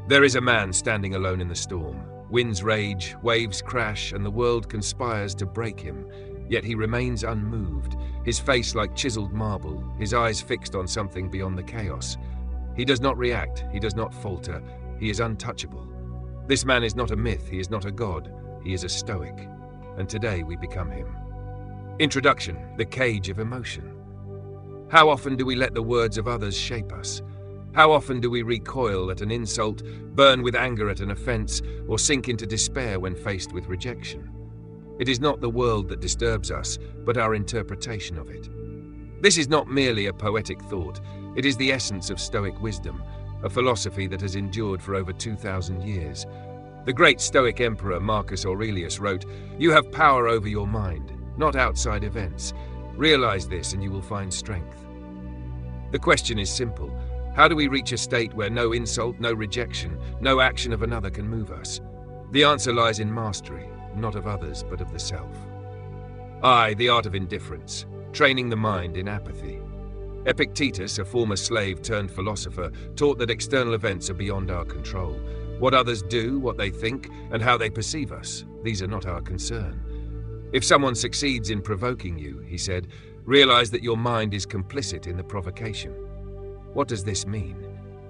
There is a man standing alone in the storm. Winds rage, waves crash, and the world conspires to break him. Yet he remains unmoved, his face like chiseled marble, his eyes fixed on something beyond the chaos. He does not react, he does not falter, he is untouchable. This man is not a myth, he is not a god, he is a Stoic. And today we become him. Introduction: the cage of emotion. How often do we let the words of others shape us? How often do we recoil at an insult, burn with anger at an offense, or sink into despair when faced with rejection? It is not the world that disturbs us, but our interpretation of it. This is not merely a poetic thought, it is the essence of Stoic wisdom, a philosophy that has endured for over 2,000 years. The great Stoic emperor Marcus Aurelius wrote, "You have power over your mind, not outside events. Realize this and you will find strength." The question is simple. How do we reach a state where no insult, no rejection, no action of another can move us? The answer lies in mastery, not of others, but of the self. The art of indifference, training the mind in apathy. Epictetus, a former slave turned philosopher, taught that external events are beyond our control. What others do, what they think, and how they perceive us, these are not our concern. If someone succeeds in provoking you, he said, realize that your mind is complicit in the provocation. What does this mean?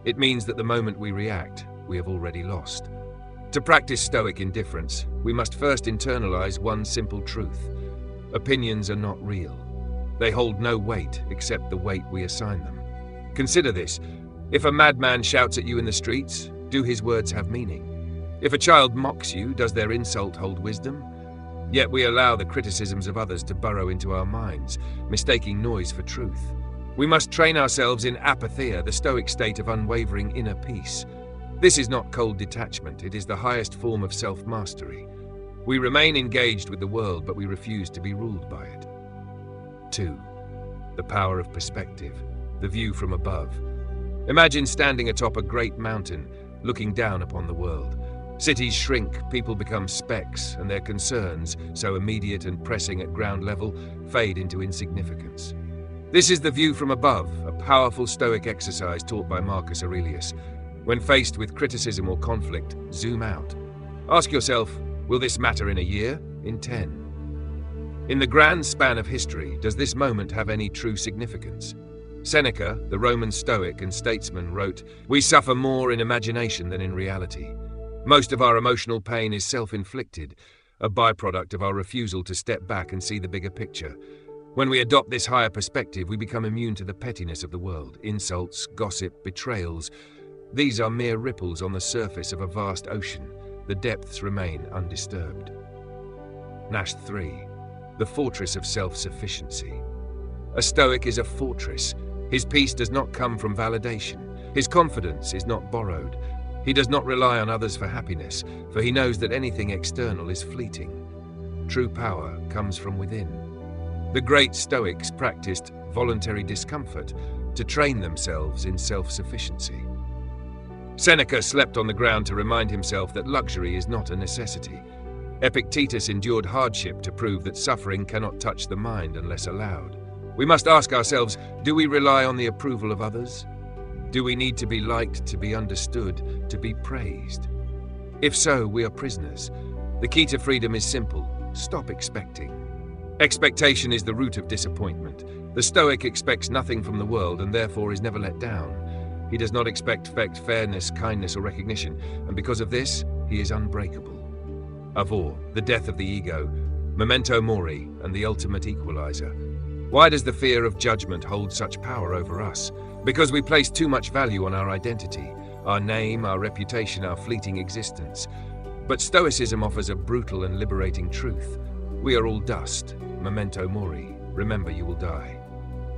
It means that the moment we react, we have already lost. To practice Stoic indifference, we must first internalize one simple truth. Opinions are not real. They hold no weight except the weight we assign them. Consider this. If a madman shouts at you in the streets, do his words have meaning? If a child mocks you, does their insult hold wisdom? Yet we allow the criticisms of others to burrow into our minds, mistaking noise for truth. We must train ourselves in apatheia, the Stoic state of unwavering inner peace. This is not cold detachment, it is the highest form of self-mastery. We remain engaged with the world, but we refuse to be ruled by it. 2. The power of perspective, the view from above. Imagine standing atop a great mountain, looking down upon the world. Cities shrink, people become specks, and their concerns, so immediate and pressing at ground level, fade into insignificance. This is the view from above, a powerful Stoic exercise taught by Marcus Aurelius. When faced with criticism or conflict, zoom out. Ask yourself, will this matter in a year, in 10? In the grand span of history, does this moment have any true significance? Seneca, the Roman Stoic and statesman, wrote, "We suffer more in imagination than in reality. Most of our emotional pain is self-inflicted, a byproduct of our refusal to step back and see the bigger picture. When we adopt this higher perspective, we become immune to the pettiness of the world, insults, gossip, betrayals. These are mere ripples on the surface of a vast ocean. The depths remain undisturbed." Nash 3. The fortress of self-sufficiency. A Stoic is a fortress. His peace does not come from validation. His confidence is not borrowed. He does not rely on others for happiness, for he knows that anything external is fleeting. True power comes from within. The great Stoics practiced voluntary discomfort to train themselves in self-sufficiency. Seneca slept on the ground to remind himself that luxury is not a necessity. Epictetus endured hardship to prove that suffering cannot touch the mind unless allowed. We must ask ourselves, do we rely on the approval of others? Do we need to be liked, to be understood, to be praised? If so, we are prisoners. The key to freedom is simple: stop expecting. Expectation is the root of disappointment. The Stoic expects nothing from the world and therefore is never let down. He does not expect fairness, kindness, or recognition, and because of this, he is unbreakable. Avor, the death of the ego, memento mori, and the ultimate equalizer. Why does the fear of judgment hold such power over us? Because we place too much value on our identity, our name, our reputation, our fleeting existence. But Stoicism offers a brutal and liberating truth. We are all dust, memento mori, remember you will die.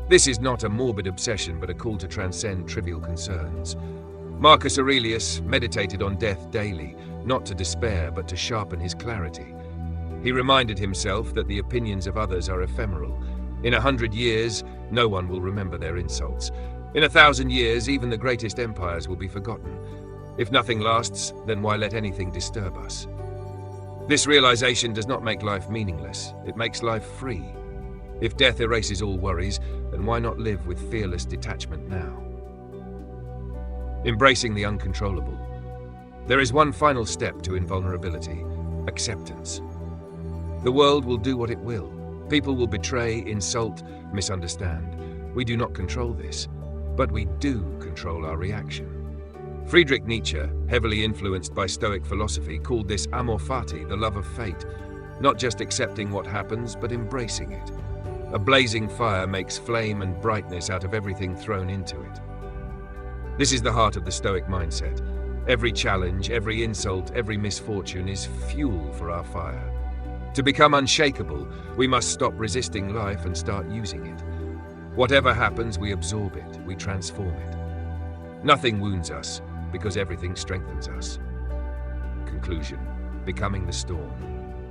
This is not a morbid obsession, but a call to transcend trivial concerns. Marcus Aurelius meditated on death daily, not to despair, but to sharpen his clarity. He reminded himself that the opinions of others are ephemeral. In 100 years, no one will remember their insults. In 1,000 years, even the greatest empires will be forgotten. If nothing lasts, then why let anything disturb us? This realization does not make life meaningless, it makes life free. If death erases all worries, then why not live with fearless detachment now? Embracing the uncontrollable. There is one final step to invulnerability: acceptance. The world will do what it will. People will betray, insult, misunderstand. We do not control this, but we do control our reaction. Friedrich Nietzsche, heavily influenced by Stoic philosophy, called this amor fati, the love of fate, not just accepting what happens, but embracing it. A blazing fire makes flame and brightness out of everything thrown into it. This is the heart of the Stoic mindset. Every challenge, every insult, every misfortune is fuel for our fire. To become unshakable, we must stop resisting life and start using it. Whatever happens, we absorb it, we transform it. Nothing wounds us, because everything strengthens us. Conclusion: becoming the storm.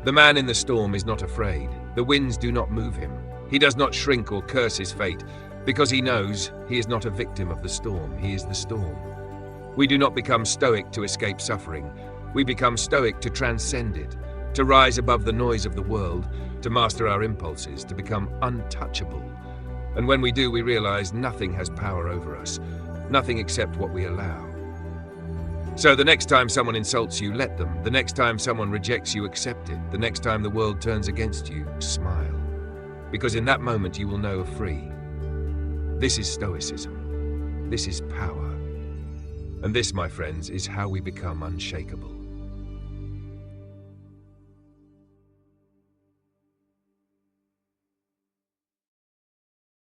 The man in the storm is not afraid. The winds do not move him. He does not shrink or curse his fate, because he knows he is not a victim of the storm, he is the storm. We do not become stoic to escape suffering. We become stoic to transcend it, to rise above the noise of the world, to master our impulses, to become untouchable. And when we do, we realize nothing has power over us, nothing except what we allow. So the next time someone insults you, let them. The next time someone rejects you, accept it. The next time the world turns against you, smile. Because in that moment you will know free. This is Stoicism. This is power. And this, my friends, is how we become unshakable.